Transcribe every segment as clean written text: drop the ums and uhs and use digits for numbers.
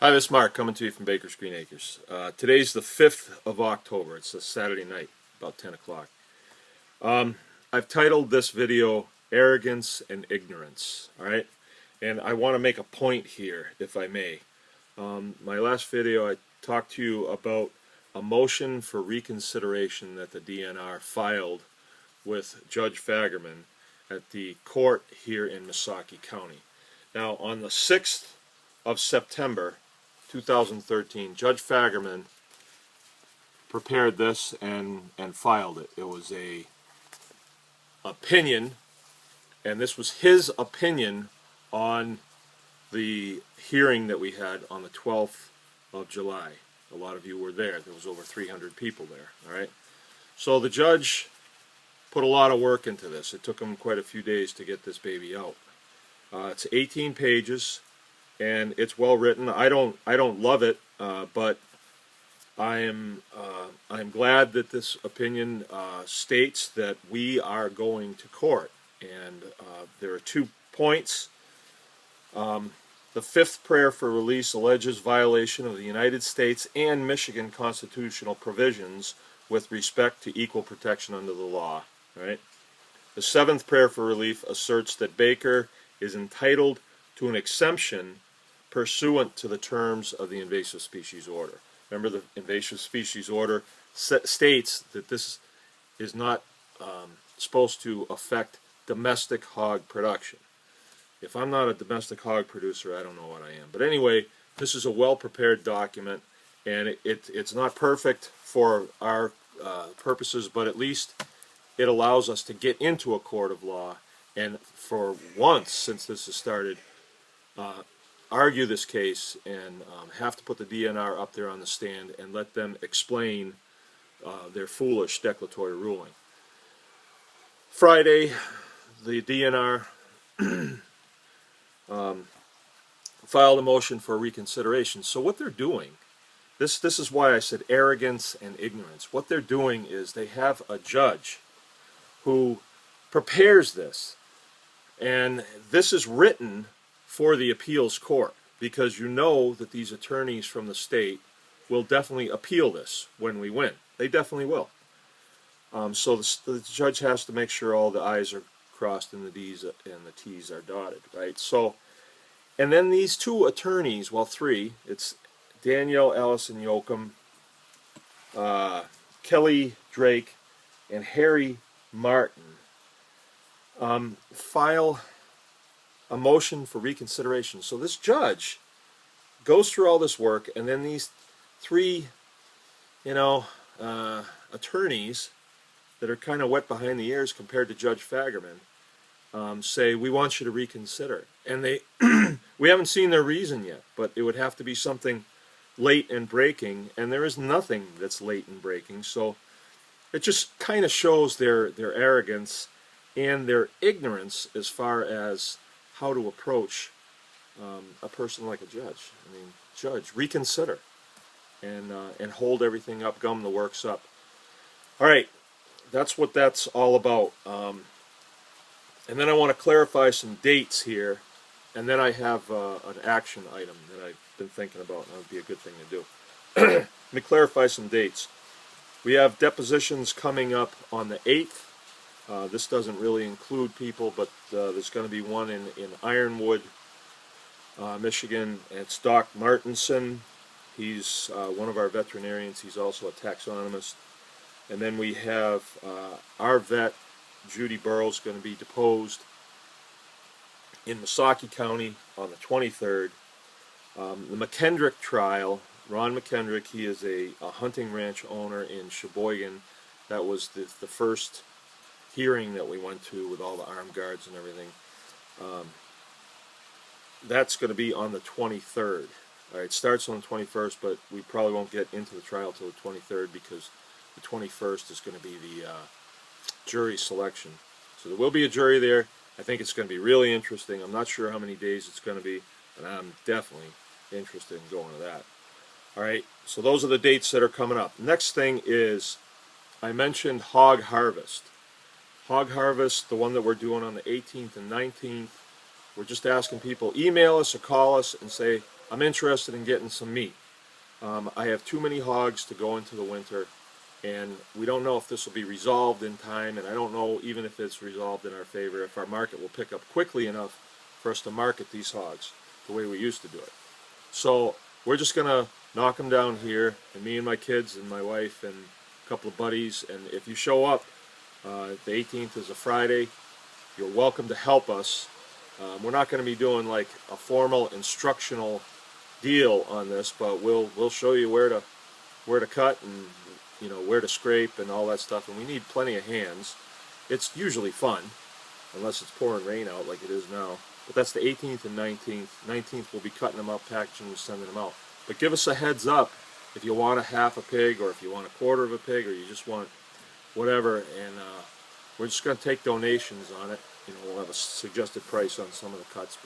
Hi, this is Mark coming to you from Baker's Green Acres. Today's the 5th of October. It's a Saturday night, about 10 o'clock. I've titled this video Arrogance and Ignorance, alright? And I want to make a point here, if I may. My last video I talked to you about a motion for reconsideration that the DNR filed with Judge Fagerman at the court here in Missaukee County. Now, on the 6th of September 2013, Judge Fagerman prepared this and filed it. It was a opinion, and this was his opinion on the hearing that we had on the 12th of July. A lot of you were there. There was over 300 people there. All right. So the judge put a lot of work into this. It took him quite a few days to get this baby out. It's 18 pages. And it's well written. I don't love it, but I'm glad that this opinion states that we are going to court. And there are 2 points. The 5th prayer for release alleges violation of the United States and Michigan constitutional provisions with respect to equal protection under the law. Right? The 7th prayer for relief asserts that Baker is entitled to an exemption pursuant to the terms of the invasive species order. Remember, the invasive species order states that this is not supposed to affect domestic hog production. If I'm not a domestic hog producer, I don't know what I am. But anyway, this is a well-prepared document, and it's not perfect for our purposes, but at least it allows us to get into a court of law, and for once, since this has started, argue this case and have to put the DNR up there on the stand and let them explain their foolish declaratory ruling. Friday, the DNR filed a motion for reconsideration. So what they're doing, this is why I said arrogance and ignorance. What they're doing is they have a judge who prepares this, and this is written for the appeals court, because you know that these attorneys from the state will definitely appeal this when we win. They definitely will. So the judge has to make sure all the I's are crossed and the D's and the T's are dotted, right? So, and then these 2 attorneys, well, 3, it's Danielle Allison Yoakum, Kelly Drake, and Harry Martin, file a motion for reconsideration. So this judge goes through all this work, and then these 3, attorneys that are kind of wet behind the ears compared to Judge Fagerman say, we want you to reconsider. And they, we haven't seen their reason yet, but it would have to be something late and breaking, and there is nothing that's late and breaking. So it just kind of shows their arrogance and their ignorance as far as how to approach a person like a judge. I mean, judge, reconsider and hold everything up, gum the works up. All right, that's what that's all about. And then I want to clarify some dates here, and then I have an action item that I've been thinking about, and that would be a good thing to do. Let me clarify some dates. We have depositions coming up on the 8th. This doesn't really include people, but there's going to be one in Ironwood, Michigan. And it's Doc Martinson. He's one of our veterinarians. He's also a taxonomist. And then we have our vet, Judy Burrows, going to be deposed in Missaukee County on the 23rd. The McKendrick trial, Ron McKendrick, he is a hunting ranch owner in Sheboygan. That was the first hearing that we went to with all the armed guards and everything. That's going to be on the 23rd. All right, it starts on the 21st, but we probably won't get into the trial till the 23rd, because the 21st is going to be the jury selection. So there will be a jury there. I think it's going to be really interesting. I'm not sure how many days it's going to be, but I'm definitely interested in going to that. All right, so those are the dates that are coming up. Next thing is, I mentioned hog harvest. Hog harvest, the one that we're doing on the 18th and 19th. We're just asking people, email us or call us and say, I'm interested in getting some meat. I have too many hogs to go into the winter, and we don't know if this will be resolved in time, and I don't know even if it's resolved in our favor, if our market will pick up quickly enough for us to market these hogs the way we used to do it. So we're just going to knock them down here, and me and my kids and my wife and a couple of buddies, and if you show up, the 18th is a Friday, you're welcome to help us. We're not going to be doing like a formal instructional deal on this, but we'll show you where to cut and where to scrape and all that stuff, and we need plenty of hands. It's usually fun, unless it's pouring rain out like it is now. But that's the 18th and 19th. 19th we'll be cutting them up, packaging them, sending them out. But give us a heads up if you want a half a pig, or if you want a quarter of a pig, or you just want whatever, and we're just going to take donations on it. We'll have a suggested price on some of the cuts,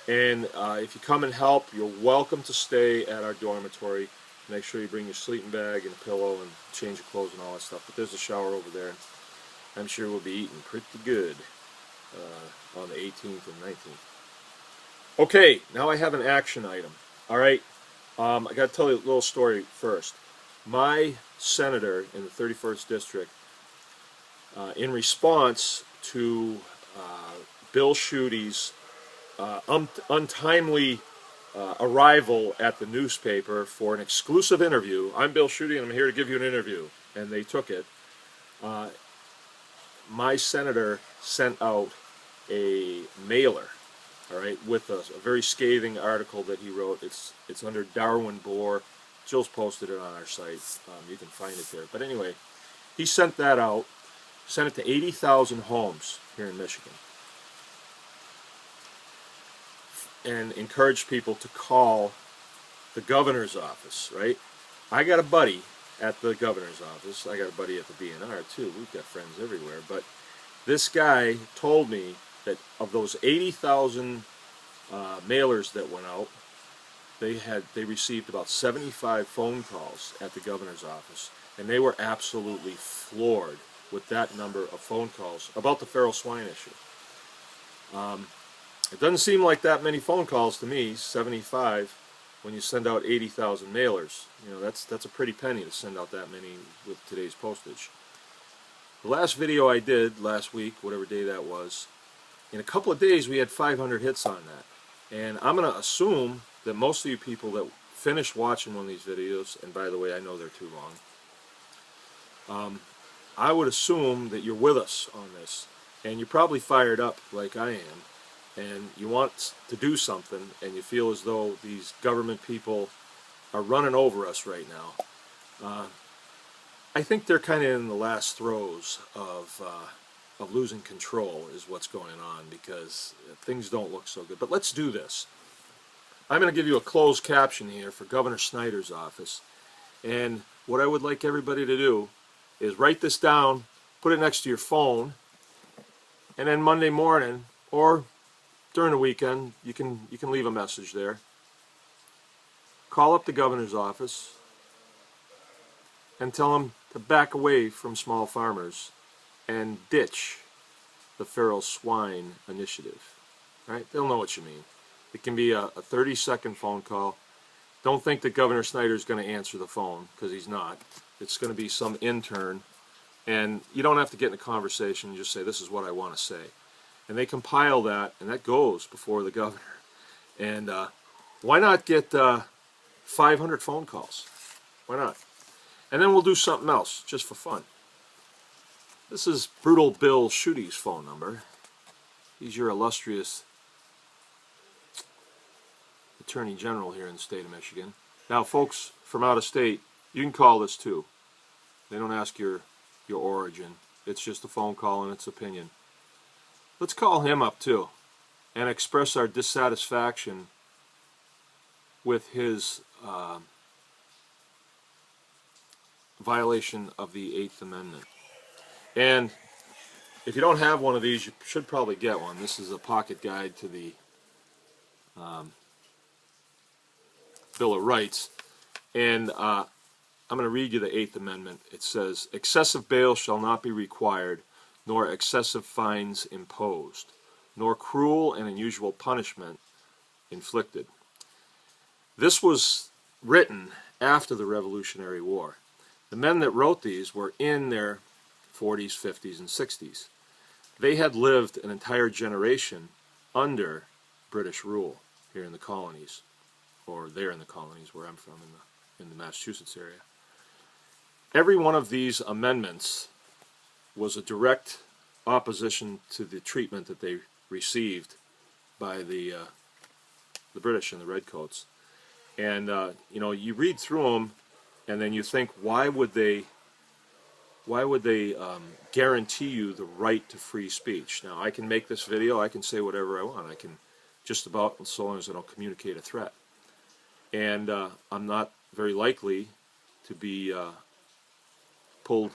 and if you come and help, you're welcome to stay at our dormitory. Make sure you bring your sleeping bag and a pillow and change your clothes and all that stuff. But there's a shower over there. I'm sure we'll be eating pretty good on the 18th and 19th. Okay, now I have an action item. All right, I got to tell you a little story first. My senator in the 31st district, in response to Bill Schuette's untimely arrival at the newspaper for an exclusive interview. I'm Bill Schuette, and I'm here to give you an interview. And they took it. My senator sent out a mailer, all right, with a very scathing article that he wrote. It's under Darwin Bohr. Jill's posted it on our site. You can find it there. But anyway, he sent that out. Sent it to 80,000 homes here in Michigan, and encouraged people to call the governor's office, right? I got a buddy at the governor's office. I got a buddy at the DNR too. We've got friends everywhere. But this guy told me that of those 80,000 mailers that went out, they received about 75 phone calls at the governor's office, and they were absolutely floored with that number of phone calls about the feral swine issue. It doesn't seem like that many phone calls to me, 75, when you send out 80,000 mailers. That's a pretty penny to send out that many with today's postage. The last video I did last week, whatever day that was, in a couple of days we had 500 hits on that. And I'm going to assume that most of you people that finish watching one of these videos, and by the way, I know they're too long, I would assume that you're with us on this, and you're probably fired up like I am, and you want to do something, and you feel as though these government people are running over us right now. I think they're kind of in the last throes of losing control is what's going on, because things don't look so good. But let's do this. I'm going to give you a closed caption here for Governor Snyder's office, and what I would like everybody to do is write this down, put it next to your phone, and then Monday morning or during the weekend you can leave a message there. Call up the governor's office and tell him to back away from small farmers and ditch the feral swine initiative. Right? They'll know what you mean. It can be a 30-second phone call. Don't think that Governor Snyder's going to answer the phone, because he's not. It's going to be some intern, and you don't have to get in a conversation. You just say, this is what I want to say. And they compile that, and that goes before the governor. And why not get 500 phone calls? Why not? And then we'll do something else, just for fun. This is Brutal Bill Schuette's phone number. He's your illustrious Attorney General here in the state of Michigan. Now, folks from out of state, you can call this too. They don't ask your origin. It's just a phone call and its opinion. Let's call him up too and express our dissatisfaction with his violation of the 8th Amendment. And if you don't have one of these, you should probably get one. This is a pocket guide to the Bill of Rights. And I'm going to read you the 8th Amendment. It says, excessive bail shall not be required, nor excessive fines imposed, nor cruel and unusual punishment inflicted. This was written after the Revolutionary War. The men that wrote these were in their 40s, 50s, and 60s. They had lived an entire generation under British rule here in the colonies, or there in the colonies where I'm from, in the Massachusetts area. Every one of these amendments was a direct opposition to the treatment that they received by the British and the Redcoats. And you know, you read through them, and then you think, why would they guarantee you the right to free speech? Now, I can make this video, I can say whatever I want, I can just about, so long as I don't communicate a threat. And I'm not very likely to be pulled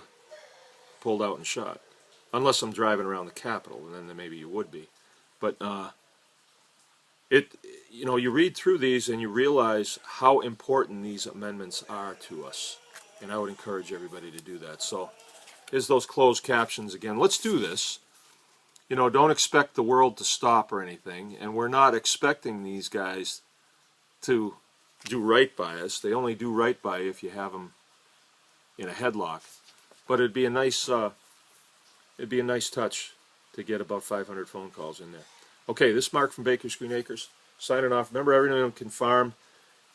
out and shot, unless I'm driving around the Capitol, and then maybe you would be. But you know, you read through these and you realize how important these amendments are to us, and I would encourage everybody to do that. So here's those closed captions again. Let's do this. You know, don't expect the world to stop or anything, and we're not expecting these guys to do right by us. They only do right by you if you have them in a headlock. But it'd be a nice touch to get about 500 phone calls in there. Okay, this is Mark from Baker's Green Acres, signing off. Remember, everyone can farm.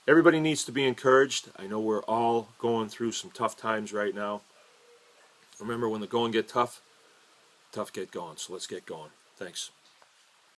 Everybody needs to be encouraged. I know we're all going through some tough times right now. Remember, when the going get tough, tough get going. So let's get going. Thanks.